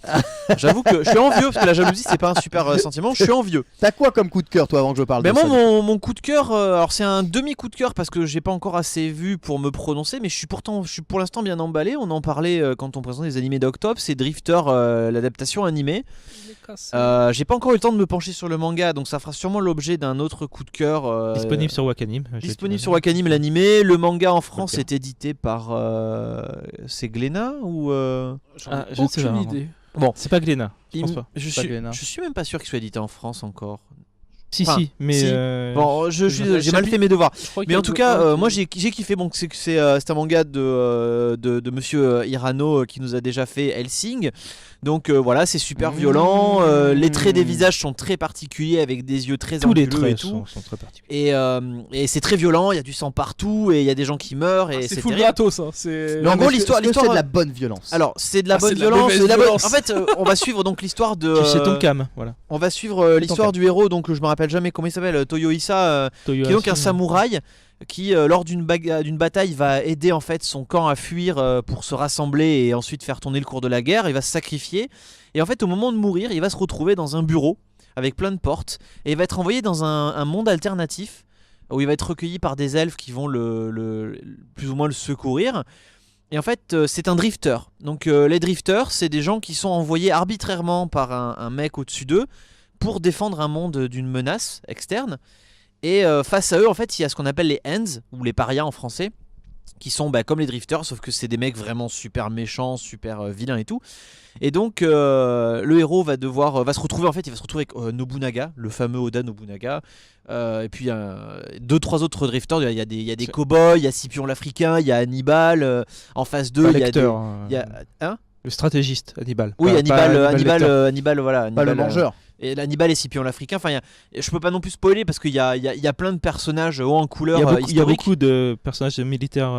Speaker 2: J'avoue que je suis envieux parce que la jalousie c'est pas un super sentiment. Je suis envieux.
Speaker 1: T'as quoi comme coup de cœur, toi, avant que je parle
Speaker 2: Mais
Speaker 1: de
Speaker 2: moi,
Speaker 1: ça
Speaker 2: mon coup de cœur, alors c'est un demi coup de cœur parce que j'ai pas encore assez vu pour me prononcer, mais je suis pour l'instant bien emballé. On en parlait quand on présentait les animés d'Octobre, c'est Drifter, l'adaptation animée. J'ai pas encore eu le temps de me pencher sur le manga, donc ça fera sûrement l'objet d'un autre coup de cœur.
Speaker 3: Disponible sur Wakanim.
Speaker 2: Disponible sur Wakanim l'animé. Le manga en France
Speaker 3: Ok.
Speaker 2: est édité par. C'est Glénat ou.
Speaker 3: Ah, je ne sais
Speaker 4: Aucune
Speaker 3: pas.
Speaker 4: idée.
Speaker 3: C'est pas Glénat. Je pense pas.
Speaker 2: Je
Speaker 1: pas Glénat.
Speaker 2: suis même pas sûr qu'il soit édité en France encore.
Speaker 3: Si,
Speaker 2: Enfin,
Speaker 3: si, mais.
Speaker 2: si. Bon, j'ai mal fait mes devoirs. Mais en tout cas, moi j'ai kiffé. Bon, c'est un manga de monsieur Hirano qui nous a déjà fait Hellsing. Donc voilà, c'est super violent. Les traits des visages sont très particuliers avec des yeux très
Speaker 3: Tous les
Speaker 2: anguleux et
Speaker 3: traits
Speaker 2: tout.
Speaker 3: sont très particuliers.
Speaker 2: Et c'est très violent. Il y a du sang partout et il y a des gens qui meurent. Et
Speaker 4: C'est
Speaker 2: c'est
Speaker 4: full
Speaker 2: terrible.
Speaker 4: gratos, hein. C'est.
Speaker 2: Mais en gros, l'histoire,
Speaker 1: c'est de la bonne violence.
Speaker 2: alors c'est de la
Speaker 4: Ah,
Speaker 2: bonne
Speaker 4: c'est de la
Speaker 2: violence.
Speaker 4: mauvaise
Speaker 2: c'est de la bonne-
Speaker 4: violence.
Speaker 2: En fait, on va suivre donc l'histoire de.
Speaker 3: C'est ton cam, voilà.
Speaker 2: On va suivre l'histoire du héros. Donc je me rappelle jamais comment il s'appelle. Toyohisa, qui est donc un samouraï qui lors d'une bataille va aider en fait son camp à fuir pour se rassembler et ensuite faire tourner le cours de la guerre. Il va se sacrifier et en fait au moment de mourir il va se retrouver dans un bureau avec plein de portes et il va être envoyé dans un monde alternatif où il va être recueilli par des elfes qui vont plus ou moins le secourir. Et en fait c'est un drifter. Donc les drifters c'est des gens qui sont envoyés arbitrairement par un mec au-dessus d'eux pour défendre un monde d'une menace externe. Et face à eux, en fait, il y a ce qu'on appelle les Ends, ou les parias en français, qui sont comme les drifters, sauf que c'est des mecs vraiment super méchants, super vilains et tout. Et donc, le héros va se retrouver, en fait, il va se retrouver avec Nobunaga, le fameux Oda Nobunaga, et puis 2-3 autres drifters. Il y a des cow-boys, il y a Scipion l'Africain, il y a Hannibal, en face d'eux, il y a des... il y a... Hein
Speaker 3: le stratégiste, Hannibal.
Speaker 2: Oui,
Speaker 3: Pas-
Speaker 2: Hannibal,
Speaker 3: pas
Speaker 2: Hannibal, voilà.
Speaker 1: Pas le
Speaker 2: Hannibal,
Speaker 1: mangeur.
Speaker 2: et Hannibal et Scipion l'Africain. Enfin, je peux pas non plus spoiler parce qu'il y a plein de personnages hauts en couleur
Speaker 3: Il y a
Speaker 2: historiques.
Speaker 3: beaucoup de personnages militaires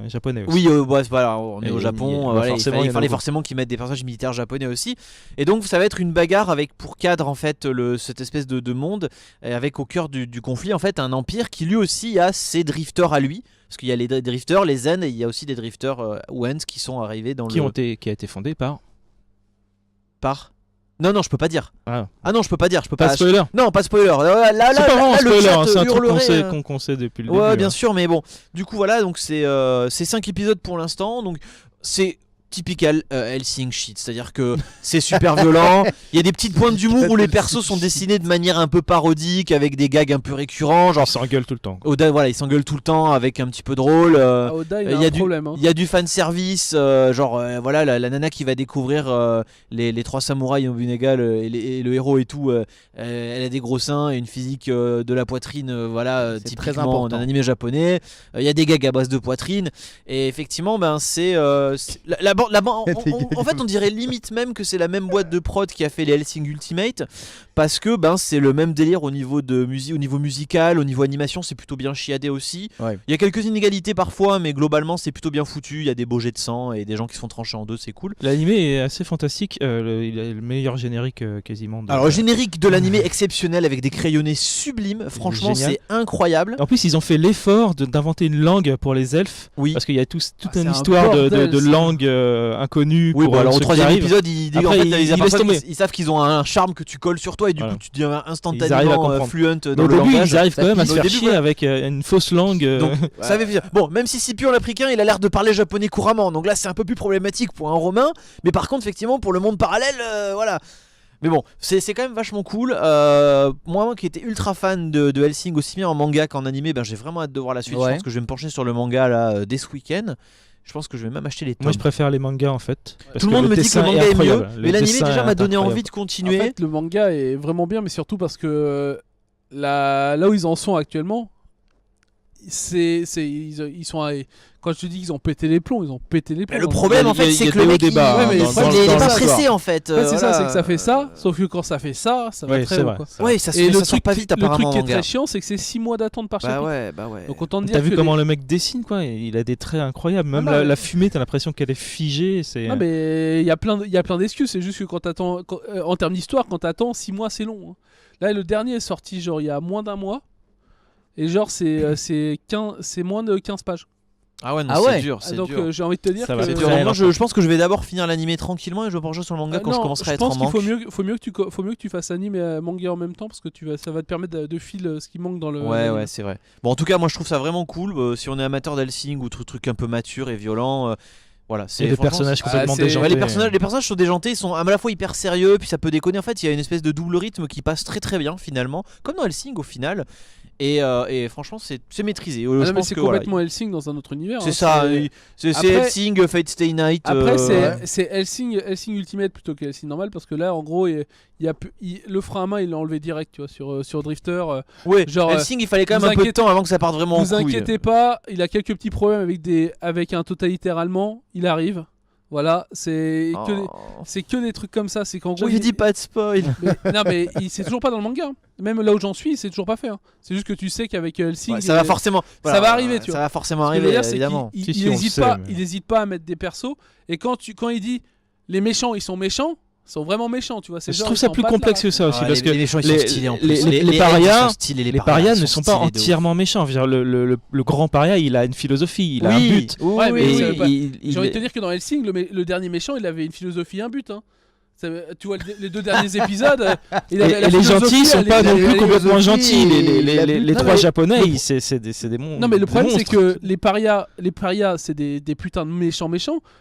Speaker 3: japonais aussi.
Speaker 2: Oui, voilà, on est
Speaker 3: Et
Speaker 2: au Japon.
Speaker 3: il
Speaker 2: Il fallait
Speaker 3: beaucoup.
Speaker 2: forcément qu'ils mettent des personnages militaires japonais aussi. Et donc, ça va être une bagarre avec pour cadre en fait cette espèce de monde, et avec au cœur du conflit en fait un empire qui lui aussi a ses drifters à lui. Parce qu'il y a les drifters, les Zen, et il y a aussi des drifters Wens qui sont arrivés dans
Speaker 3: Qui a été fondé par.
Speaker 2: Non, je peux pas dire.
Speaker 3: Ah.
Speaker 2: Ah non, je peux pas dire. Je peux
Speaker 3: Pas
Speaker 2: pas.
Speaker 3: de spoiler.
Speaker 2: Non, pas de spoiler. Là,
Speaker 3: C'est pas vraiment un
Speaker 2: le
Speaker 3: spoiler,
Speaker 2: chat
Speaker 3: hein, c'est un truc
Speaker 2: hurlerait,
Speaker 3: qu'on sait depuis le
Speaker 2: Ouais,
Speaker 3: début.
Speaker 2: bien
Speaker 3: hein.
Speaker 2: sûr, mais bon. Du coup, voilà, donc c'est 5 épisodes pour l'instant. Donc c'est typical Hellsing shit, c'est-à-dire que c'est super violent. Il y a des petites pointes d'humour où les persos sont dessinés de manière un peu parodique, avec des gags un peu récurrents. Genre,
Speaker 3: On s'engueule tout le temps.
Speaker 2: Oda, voilà, il s'engueule tout le temps avec un petit peu drôle.
Speaker 4: Ah, Oda, il
Speaker 2: il y a
Speaker 4: a un problème. Hein.
Speaker 2: Il y a du fan service, voilà la nana qui va découvrir les trois samouraïs Nobunaga et le héros et tout. Elle a des gros seins et une physique de la poitrine, voilà,
Speaker 1: C'est très
Speaker 2: typiquement
Speaker 1: important.
Speaker 2: d'un animé japonais. Il y a des gags à base de poitrine et effectivement, c'est en fait on dirait limite même que c'est la même boîte de prod qui a fait les Hellsing Ultimate parce que c'est le même délire au niveau au niveau musical, au niveau animation, c'est plutôt bien chiadé aussi.
Speaker 1: Ouais.
Speaker 2: Il y a quelques inégalités parfois, mais globalement c'est plutôt bien foutu. Il y a des beaux jets de sang et des gens qui se font trancher en deux, c'est cool.
Speaker 3: L'animé est assez fantastique. Il a le meilleur générique quasiment.
Speaker 2: Alors générique de l'animé exceptionnel avec des crayonnés sublimes. Franchement,
Speaker 3: Génial.
Speaker 2: c'est incroyable.
Speaker 3: En plus, ils ont fait l'effort d'inventer une langue pour les elfes.
Speaker 2: Oui.
Speaker 3: Parce qu'il y a toute
Speaker 4: c'est
Speaker 3: une
Speaker 4: un
Speaker 3: histoire
Speaker 4: bordel,
Speaker 3: de
Speaker 4: ça.
Speaker 3: langue inconnue.
Speaker 2: Oui,
Speaker 3: pour
Speaker 2: alors au
Speaker 3: ceux qui
Speaker 2: troisième
Speaker 3: arrivent.
Speaker 2: épisode, en
Speaker 3: Après,
Speaker 2: fait,
Speaker 3: ils
Speaker 2: ils
Speaker 3: laissent
Speaker 2: aperçoivent
Speaker 3: tomber.
Speaker 2: qu'ils savent qu'ils ont un charme que tu colles sur toi et du
Speaker 3: Voilà.
Speaker 2: coup tu deviens
Speaker 3: Ils arrivent à
Speaker 2: instantanément
Speaker 3: comprendre.
Speaker 2: fluent
Speaker 3: Mais
Speaker 2: dans
Speaker 3: au
Speaker 2: le
Speaker 3: début,
Speaker 2: langage.
Speaker 3: ils arrivent quand même à
Speaker 2: Au
Speaker 3: se faire
Speaker 2: début,
Speaker 3: chier
Speaker 2: ouais.
Speaker 3: avec une fausse langue.
Speaker 2: Donc, ça avait fait- Bon, même si Scipion l'Africain, il a l'air de parler japonais couramment, donc là c'est un peu plus problématique pour un romain, mais par contre effectivement pour le monde parallèle, voilà. Mais bon, c'est quand même vachement cool. Moi qui étais ultra fan de Hellsing aussi bien en manga qu'en animé, j'ai vraiment hâte de voir la suite.
Speaker 1: Ouais.
Speaker 2: Je pense que je vais me pencher sur le manga là dès ce week-end. Je pense que je vais même acheter les tomes.
Speaker 3: Moi, je préfère les mangas en fait. parce
Speaker 2: Tout le
Speaker 3: que
Speaker 2: monde me dit que
Speaker 3: dessin
Speaker 2: le manga est mieux,
Speaker 3: incroyable.
Speaker 2: mais
Speaker 3: Le
Speaker 2: l'animé
Speaker 3: dessin
Speaker 2: déjà
Speaker 3: est
Speaker 2: m'a donné
Speaker 3: incroyable.
Speaker 2: envie de
Speaker 4: En
Speaker 2: continuer.
Speaker 4: fait, le manga est vraiment bien, mais surtout parce que là où ils en sont actuellement, ils sont quand je te dis qu'ils ont pété les plombs, ils ont pété les plombs.
Speaker 2: Mais le problème en
Speaker 3: Il y a-
Speaker 2: fait
Speaker 3: il y a
Speaker 2: c'est que
Speaker 3: des
Speaker 2: le
Speaker 3: hauts
Speaker 2: mec
Speaker 3: débats,
Speaker 4: ouais, mais
Speaker 2: il
Speaker 4: le problème,
Speaker 2: est
Speaker 4: c'est
Speaker 2: pas
Speaker 4: ça,
Speaker 2: pressé en fait.
Speaker 4: En fait, c'est ça,
Speaker 2: voilà.
Speaker 4: c'est que ça fait ça, sauf que quand ça fait ça va
Speaker 3: Ouais,
Speaker 4: très
Speaker 3: c'est
Speaker 4: haut.
Speaker 3: vrai.
Speaker 4: Quoi.
Speaker 3: c'est vrai.
Speaker 2: Ouais, ça
Speaker 4: Et le
Speaker 2: sort
Speaker 4: truc,
Speaker 2: pas vite
Speaker 4: le
Speaker 2: apparemment
Speaker 4: truc
Speaker 2: en
Speaker 4: qui est
Speaker 2: manga.
Speaker 4: très chiant, c'est que c'est 6 mois d'attente par chapitre.
Speaker 2: Bah ouais.
Speaker 4: Donc autant dire
Speaker 3: T'as vu
Speaker 4: que
Speaker 3: comment le mec dessine quoi? Il a des traits incroyables. Même
Speaker 4: Ah, non,
Speaker 3: la fumée, t'as l'impression qu'elle est figée. C'est
Speaker 4: Ah, mais il y a plein d'excuses, c'est juste que quand t'attends en termes d'histoire, quand t'attends 6 mois, c'est long. Hein. Là, le dernier est sorti genre il y a moins d'un mois. Et genre c'est moins de 15 pages.
Speaker 2: Ah ouais, non,
Speaker 1: Ah
Speaker 2: c'est
Speaker 1: ouais.
Speaker 2: dur, c'est
Speaker 4: Donc
Speaker 2: dur.
Speaker 4: j'ai envie de te dire
Speaker 3: Ça
Speaker 4: que
Speaker 3: va
Speaker 2: C'est
Speaker 3: être
Speaker 2: dur.
Speaker 3: très
Speaker 2: Donc, moi,
Speaker 3: longtemps.
Speaker 2: je pense que je vais d'abord finir l'animé tranquillement et je me pencherai sur le manga quand je commencerai à être en
Speaker 4: pense qu'il
Speaker 2: manque.
Speaker 4: faut mieux que tu fasses anime et manga en même temps parce que ça va te permettre de filer ce qui manque dans le
Speaker 2: Ouais,
Speaker 4: l'anime.
Speaker 2: ouais, c'est vrai. Bon, en tout cas, moi je trouve ça vraiment cool. Si on est amateur d'Hellsing ou truc un peu mature et violent, voilà.
Speaker 3: Il y a des
Speaker 2: franchement,
Speaker 3: personnages
Speaker 2: c'est-
Speaker 3: complètement
Speaker 4: c'est-
Speaker 3: déjantés.
Speaker 2: Ouais, les personnages sont déjantés, ils sont à la fois hyper sérieux, puis ça peut déconner. En fait, il y a une espèce de double rythme qui passe très très bien finalement, comme dans Hellsing au final. Et franchement, c'est maîtrisé.
Speaker 4: Ah non,
Speaker 2: Je
Speaker 4: mais
Speaker 2: pense
Speaker 4: c'est
Speaker 2: que, voilà,
Speaker 4: complètement Hellsing dans un autre univers.
Speaker 2: c'est
Speaker 4: hein,
Speaker 2: ça. C'est
Speaker 4: Après-
Speaker 2: Hellsing, Fate Stay Night.
Speaker 4: Après,
Speaker 1: ouais.
Speaker 4: c'est Hellsing Ultimate plutôt que Hellsing normal parce que là, en gros, le frein à main, il l'a enlevé direct, tu vois, sur Drifter.
Speaker 2: Ouais,
Speaker 4: genre,
Speaker 2: Hellsing, il fallait quand
Speaker 4: vous
Speaker 2: même un peu de
Speaker 4: inquiétez-
Speaker 2: temps avant que ça parte vraiment en
Speaker 4: Vous
Speaker 2: couille.
Speaker 4: inquiétez pas, il a quelques petits problèmes avec un totalitaire allemand. Il arrive. Voilà, c'est que des trucs comme ça. C'est qu'en gros,
Speaker 2: J'avais dit pas de spoil.
Speaker 4: non, mais c'est toujours pas dans le manga. Hein. Même là où j'en suis, c'est toujours pas fait. Hein. C'est juste que tu sais qu'avec Hellsing,
Speaker 2: Ouais, ça va forcément.
Speaker 4: ça va arriver, tu vois.
Speaker 2: Ça va forcément
Speaker 4: Ce que je veux
Speaker 2: arriver,
Speaker 4: dire, c'est
Speaker 2: évidemment.
Speaker 4: qu'il-
Speaker 3: Si,
Speaker 4: il
Speaker 3: si, on le
Speaker 4: hésite
Speaker 3: sait,
Speaker 4: pas,
Speaker 3: mais-
Speaker 4: il hésite pas à mettre des persos. Et quand il dit les méchants, ils sont méchants, ils sont vraiment méchants, tu vois. C'est
Speaker 3: Je
Speaker 4: genre,
Speaker 3: trouve
Speaker 4: ils
Speaker 3: ça
Speaker 4: s'en
Speaker 3: plus
Speaker 4: battent
Speaker 3: complexe
Speaker 4: là.
Speaker 3: que ça aussi,
Speaker 2: Ouais,
Speaker 3: parce que
Speaker 2: les méchants, ils sont stylés en plus.
Speaker 3: les
Speaker 2: elfes
Speaker 3: parias,
Speaker 2: sont stylés,
Speaker 3: les parias ne
Speaker 2: sont
Speaker 3: sont pas
Speaker 2: stylés de ouf.
Speaker 3: entièrement méchants. Je veux dire, le grand paria, il a une philosophie, il a un
Speaker 2: Oui,
Speaker 3: but.
Speaker 4: Ouais, mais
Speaker 3: Et
Speaker 4: ça veut pas-
Speaker 3: il-
Speaker 4: J'ai envie de te dire que dans Hellsing, le dernier méchant, il avait une philosophie, un but. Hein. Tu vois, les 2 derniers épisodes, il avait la
Speaker 3: et les
Speaker 4: philosophie,
Speaker 3: gentils sont
Speaker 4: elle
Speaker 3: pas
Speaker 4: est-
Speaker 3: non
Speaker 1: il y a
Speaker 3: plus
Speaker 1: les
Speaker 3: complètement
Speaker 1: philosophies
Speaker 3: gentils.
Speaker 1: et la
Speaker 3: Les
Speaker 1: butte.
Speaker 3: trois
Speaker 4: Non, mais
Speaker 3: japonais,
Speaker 4: le-
Speaker 3: c'est des
Speaker 4: Non, mais le
Speaker 3: des
Speaker 4: problème, c'est
Speaker 3: monstres.
Speaker 4: que les parias, c'est des putains de méchants,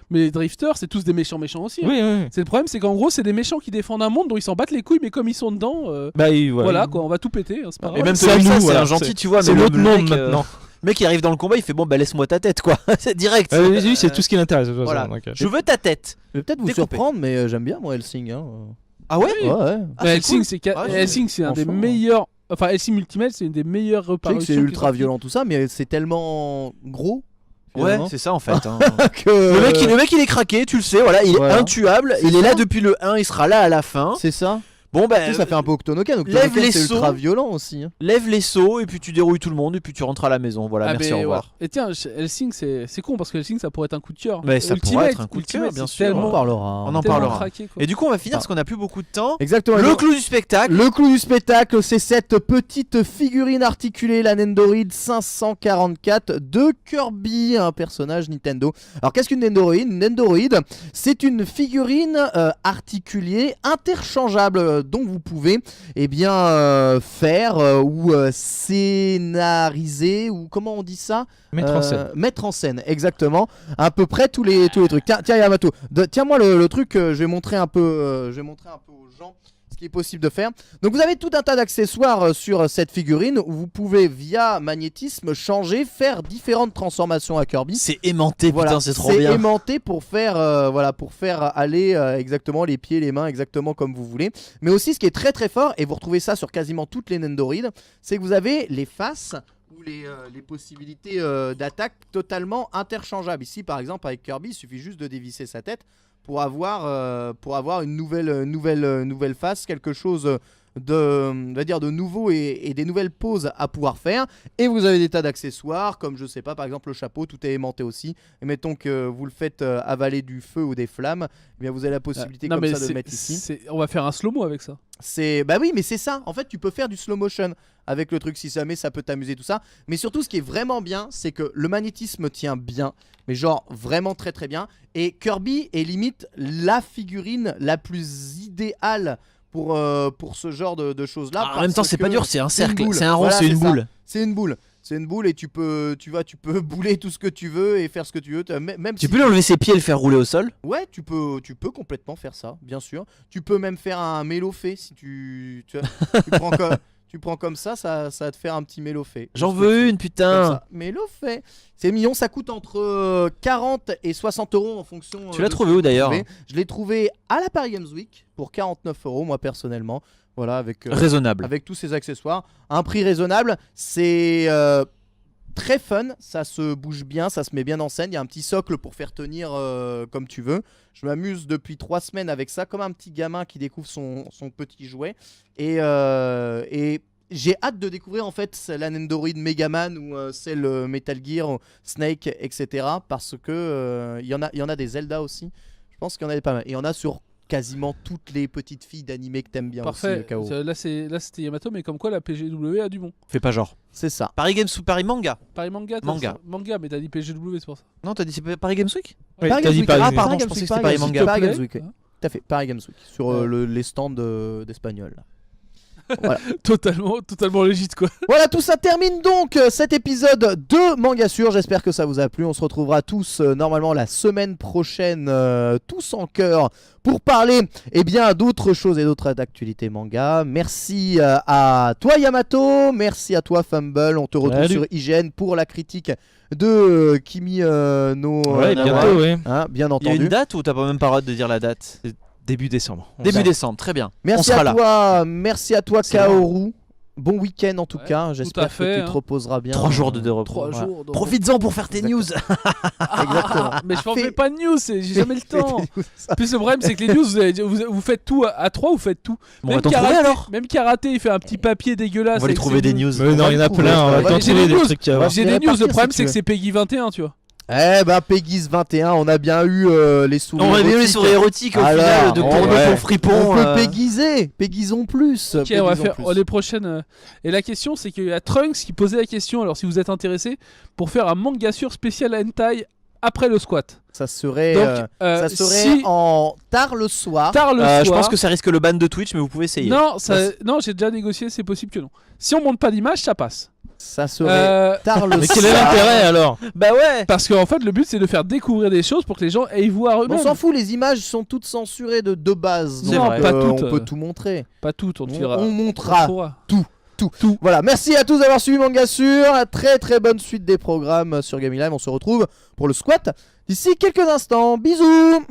Speaker 4: mais les drifters, c'est tous des méchants aussi. Hein.
Speaker 3: Oui, oui.
Speaker 4: C'est le problème, c'est qu'en gros, c'est des méchants qui défendent un monde dont ils s'en battent les couilles, mais comme ils sont dedans,
Speaker 3: Bah, oui,
Speaker 4: voilà quoi, on va tout péter. Hein, c'est pas
Speaker 2: Et
Speaker 4: grave.
Speaker 2: même
Speaker 3: C'est
Speaker 2: celui
Speaker 3: à
Speaker 2: ça,
Speaker 3: nous,
Speaker 2: c'est
Speaker 3: voilà.
Speaker 2: un gentil, tu vois.
Speaker 3: C'est
Speaker 2: mais
Speaker 3: l'autre
Speaker 2: le
Speaker 3: monde
Speaker 2: mec,
Speaker 3: maintenant.
Speaker 2: Le mec, il arrive dans le combat, il fait bon, bah laisse-moi ta tête, quoi. C'est direct.
Speaker 3: Oui, c'est tout ce qui l'intéresse. de toute façon,
Speaker 2: Voilà.
Speaker 3: donc,
Speaker 2: Je veux ta tête.
Speaker 1: Je vais peut-être vous
Speaker 2: Découpé.
Speaker 1: surprendre, mais j'aime bien moi Hellsing. Hein.
Speaker 2: Ah ouais
Speaker 1: Ouais, ouais.
Speaker 2: Ah,
Speaker 4: Mais
Speaker 2: c'est
Speaker 4: Hellsing,
Speaker 2: cool.
Speaker 4: Hellsing, c'est un des
Speaker 1: franchement.
Speaker 4: meilleurs. Enfin, Hellsing Ultimate, c'est une des meilleures
Speaker 1: Je sais
Speaker 4: reparutions.
Speaker 1: que c'est
Speaker 4: qui est
Speaker 1: ultra
Speaker 4: sortie.
Speaker 1: violent tout ça, mais c'est tellement gros.
Speaker 2: Ouais,
Speaker 1: finalement,
Speaker 2: c'est ça en fait. hein.
Speaker 1: que
Speaker 2: Le mec, il est craqué, tu le sais, voilà, il est
Speaker 1: Voilà.
Speaker 2: intuable,
Speaker 1: C'est
Speaker 2: il est là
Speaker 1: ça.
Speaker 2: depuis le 1, il sera là à la fin.
Speaker 1: c'est ça.
Speaker 2: Bon, bah,
Speaker 1: Tu sais, ça fait un peu Octonoken.
Speaker 2: lève
Speaker 1: Octonoken,
Speaker 2: les
Speaker 1: c'est
Speaker 2: sauts.
Speaker 1: ultra violent aussi. Hein.
Speaker 2: lève les seaux et puis tu dérouilles tout le monde et puis tu rentres à la maison. Voilà,
Speaker 4: Ah,
Speaker 2: merci,
Speaker 4: mais
Speaker 2: au revoir.
Speaker 4: voilà. Et tiens, Hellsing, c'est con parce que Hellsing, ça pourrait être un coup de cœur.
Speaker 2: Mais ça
Speaker 4: Ultimate,
Speaker 2: pourrait être un coup de
Speaker 4: Ultimate,
Speaker 2: cœur, bien
Speaker 4: c'est
Speaker 2: sûr.
Speaker 1: On
Speaker 4: tellement-
Speaker 1: en parlera.
Speaker 2: On en
Speaker 4: tellement
Speaker 2: parlera.
Speaker 4: craqué, quoi.
Speaker 2: Et du coup, on va finir
Speaker 1: Ah.
Speaker 2: parce qu'on a plus beaucoup de temps.
Speaker 1: Exactement.
Speaker 2: Le
Speaker 1: Donc,
Speaker 2: clou du spectacle.
Speaker 1: le clou du spectacle, c'est cette petite figurine articulée, la Nendoroid 544 de Kirby, un personnage Nintendo. Alors qu'est-ce qu'une Nendoroid? Une Nendoroid, c'est une figurine articulée interchangeable dont vous pouvez faire ou scénariser, ou comment on dit ça?
Speaker 3: Mettre en scène.
Speaker 1: Mettre en scène, exactement. À peu près tous les trucs. Tiens Yamato, tiens-moi le truc, je vais montrer un peu aux gens ce qui est possible de faire. Donc vous avez tout un tas d'accessoires sur cette figurine où vous pouvez via magnétisme changer, faire différentes transformations à Kirby.
Speaker 2: C'est aimanté,
Speaker 1: Voilà,
Speaker 2: putain, c'est trop bien.
Speaker 1: aimanté pour faire aller exactement les pieds, les mains exactement comme vous voulez. Mais aussi ce qui est très très fort, et vous retrouvez ça sur quasiment toutes les Nendoroid, c'est que vous avez les faces ou les possibilités d'attaque totalement interchangeables. Ici par exemple avec Kirby, il suffit juste de dévisser sa tête pour avoir une nouvelle face, quelque chose de nouveau et des nouvelles poses à pouvoir faire. Et vous avez des tas d'accessoires comme, je sais pas, par exemple le chapeau, tout est aimanté aussi. Et mettons que vous le faites avaler du feu ou des flammes, eh bien vous avez la possibilité
Speaker 4: Non,
Speaker 1: comme
Speaker 4: mais
Speaker 1: ça de le
Speaker 4: c'est-
Speaker 1: mettre ici.
Speaker 4: on va faire un slow-mo avec ça.
Speaker 1: Bah oui, mais c'est ça. En fait, tu peux faire du slow motion avec le truc si jamais ça peut t'amuser tout ça. Mais surtout, ce qui est vraiment bien, c'est que le magnétisme tient bien, mais genre vraiment très très bien. Et Kirby est limite la figurine la plus idéale pour ce genre de choses là.
Speaker 2: Ah, en même temps, c'est pas dur, c'est un
Speaker 1: c'est une
Speaker 2: cercle,
Speaker 1: boule.
Speaker 2: c'est un rond,
Speaker 1: Voilà,
Speaker 2: c'est une
Speaker 1: c'est ça.
Speaker 2: boule.
Speaker 1: C'est une boule. C'est une boule et tu peux bouler tout ce que tu veux et faire ce que tu veux. Même
Speaker 2: Tu
Speaker 1: si
Speaker 2: peux lui enlever ses pieds et le faire rouler au sol.
Speaker 1: Ouais, tu peux complètement faire ça, bien sûr. Tu peux même faire un mélofé si tu prends comme ça va te faire un petit mélofé.
Speaker 2: J'en
Speaker 1: Juste
Speaker 2: veux une,
Speaker 1: comme
Speaker 2: putain.
Speaker 1: ça. Mélofé. C'est mignon, ça coûte entre 40 et 60 euros en fonction.
Speaker 2: Tu l'as
Speaker 1: de
Speaker 2: trouvé
Speaker 1: ce
Speaker 2: où,
Speaker 1: que vous
Speaker 2: d'ailleurs?
Speaker 1: trouvez. Je l'ai trouvé à la Paris Games Week pour 49 euros, moi personnellement. Voilà,
Speaker 2: Raisonnable.
Speaker 1: avec tous ces accessoires. Un prix raisonnable, c'est très fun, ça se bouge bien, ça se met bien en scène. Il y a un petit socle pour faire tenir comme tu veux. Je m'amuse depuis 3 semaines avec ça, comme un petit gamin qui découvre son petit jouet. Et j'ai hâte de découvrir en fait la Nendoroid Megaman ou celle Metal Gear, Snake, etc. Parce que il y en a des Zelda aussi. Je pense qu'il y en a pas mal. Et il y en a sur quasiment toutes les petites filles d'animé que t'aimes bien
Speaker 4: Parfait.
Speaker 1: aussi, KO.
Speaker 4: Là, c'était Yamato, mais comme quoi la PGW a du bon.
Speaker 2: Fais pas genre.
Speaker 1: C'est ça.
Speaker 2: Paris Games ou Paris Manga?
Speaker 4: Paris Manga,
Speaker 2: Manga.
Speaker 4: mais t'as dit PGW, c'est pour ça.
Speaker 2: Non, t'as dit c'est Paris Games Week?
Speaker 3: Oui,
Speaker 1: Paris
Speaker 3: t'as
Speaker 1: Games
Speaker 3: dit
Speaker 1: Week.
Speaker 3: Paris
Speaker 2: Ah,
Speaker 3: Games
Speaker 2: pardon,
Speaker 1: Paris
Speaker 2: je
Speaker 1: Games
Speaker 2: pensais
Speaker 1: Week,
Speaker 2: que c'était Paris
Speaker 1: Games
Speaker 2: Manga.
Speaker 1: Week, Paris
Speaker 4: S'il te
Speaker 1: Games
Speaker 4: plaît.
Speaker 1: Week, ouais. Tout à fait, Paris Games Week, sur les stands d'Espagnol.
Speaker 4: Totalement légit quoi.
Speaker 1: Voilà, tout ça termine donc cet épisode de Manga Sûr. J'espère que ça vous a plu. On se retrouvera tous normalement la semaine prochaine, tous en chœur, pour parler d'autres choses et d'autres actualités manga. Merci à toi Yamato, merci à toi Fumble. On te retrouve
Speaker 3: Salut.
Speaker 1: sur IGN pour la critique de Kimi no
Speaker 3: Ouais, bientôt, ouais.
Speaker 1: hein, bien
Speaker 2: Il y a
Speaker 1: entendu.
Speaker 2: une date ou t'as pas même pas le droit de dire la date?
Speaker 3: Début décembre.
Speaker 2: Début décembre, très bien. On
Speaker 1: Merci
Speaker 2: sera
Speaker 1: à
Speaker 2: là.
Speaker 1: toi, merci à toi
Speaker 2: C'est
Speaker 1: Kaoru. Bon week-end en tout
Speaker 4: Ouais,
Speaker 1: cas.
Speaker 4: tout à
Speaker 1: J'espère
Speaker 4: fait,
Speaker 1: que tu te reposeras bien.
Speaker 2: 3 jours de repos.
Speaker 4: 3
Speaker 1: voilà.
Speaker 4: jours. donc-
Speaker 2: Profites-en pour faire tes news.
Speaker 1: Exactement.
Speaker 4: Mais je m'en
Speaker 1: Fais-
Speaker 4: fais pas de news, j'ai jamais le temps.
Speaker 1: Ça.
Speaker 4: Plus le problème c'est que les news, vous faites tout à 3, vous faites tout.
Speaker 2: Bon, on va t'en trouver alors.
Speaker 4: Même Karaté, il fait un petit papier dégueulasse.
Speaker 2: On va aller
Speaker 4: avec
Speaker 2: trouver
Speaker 4: ses
Speaker 2: des
Speaker 4: news.
Speaker 2: news.
Speaker 3: Mais non, il y en a plein, on va
Speaker 1: Ouais,
Speaker 3: t'en
Speaker 4: j'ai
Speaker 3: trouver
Speaker 4: des
Speaker 3: des
Speaker 4: news.
Speaker 3: trucs à voir.
Speaker 4: J'ai
Speaker 1: On va
Speaker 4: des news,
Speaker 1: répartir,
Speaker 4: le problème
Speaker 1: si
Speaker 4: c'est
Speaker 1: tu
Speaker 4: que c'est Peggy 21, tu vois.
Speaker 1: Peggy's 21, on a bien eu les souris.
Speaker 2: On a vu les
Speaker 1: érotiques.
Speaker 2: souris érotiques au
Speaker 1: Alors,
Speaker 2: final de
Speaker 1: on-
Speaker 2: pour
Speaker 1: ouais.
Speaker 2: fripon.
Speaker 1: On peut péggiser, péggisons plus.
Speaker 4: Ok, on va
Speaker 1: péggisons
Speaker 4: faire
Speaker 1: plus.
Speaker 4: les prochaines. Et la question, c'est qu'il y a Trunks qui posait la question. Alors, si vous êtes intéressé, pour faire un manga sur spécial hentai après le squat.
Speaker 1: Ça serait,
Speaker 4: Donc,
Speaker 1: ça serait
Speaker 4: si
Speaker 1: en tard le soir.
Speaker 4: tard le soir.
Speaker 2: Je pense que ça risque le ban de Twitch, mais vous pouvez essayer.
Speaker 4: non, non, j'ai déjà négocié. C'est possible que non. Si on monte pas d'image, ça passe.
Speaker 1: Ça serait tard le
Speaker 3: Mais
Speaker 1: soir.
Speaker 3: quel est l'intérêt alors?
Speaker 2: Bah ouais.
Speaker 4: Parce qu'en fait, le but c'est de faire découvrir des choses pour que les gens aillent voir
Speaker 1: On
Speaker 4: eux-mêmes.
Speaker 1: s'en fout, les images sont toutes censurées de base.
Speaker 2: C'est
Speaker 1: donc,
Speaker 2: vrai.
Speaker 4: Pas toutes,
Speaker 1: on peut tout montrer.
Speaker 4: Pas toutes, on te dira.
Speaker 1: On montrera
Speaker 4: trouvera.
Speaker 1: tout. Voilà, merci à tous d'avoir suivi Manga Sûr. Très très bonne suite des programmes sur Gaming Live. On se retrouve pour le squat d'ici quelques instants. Bisous.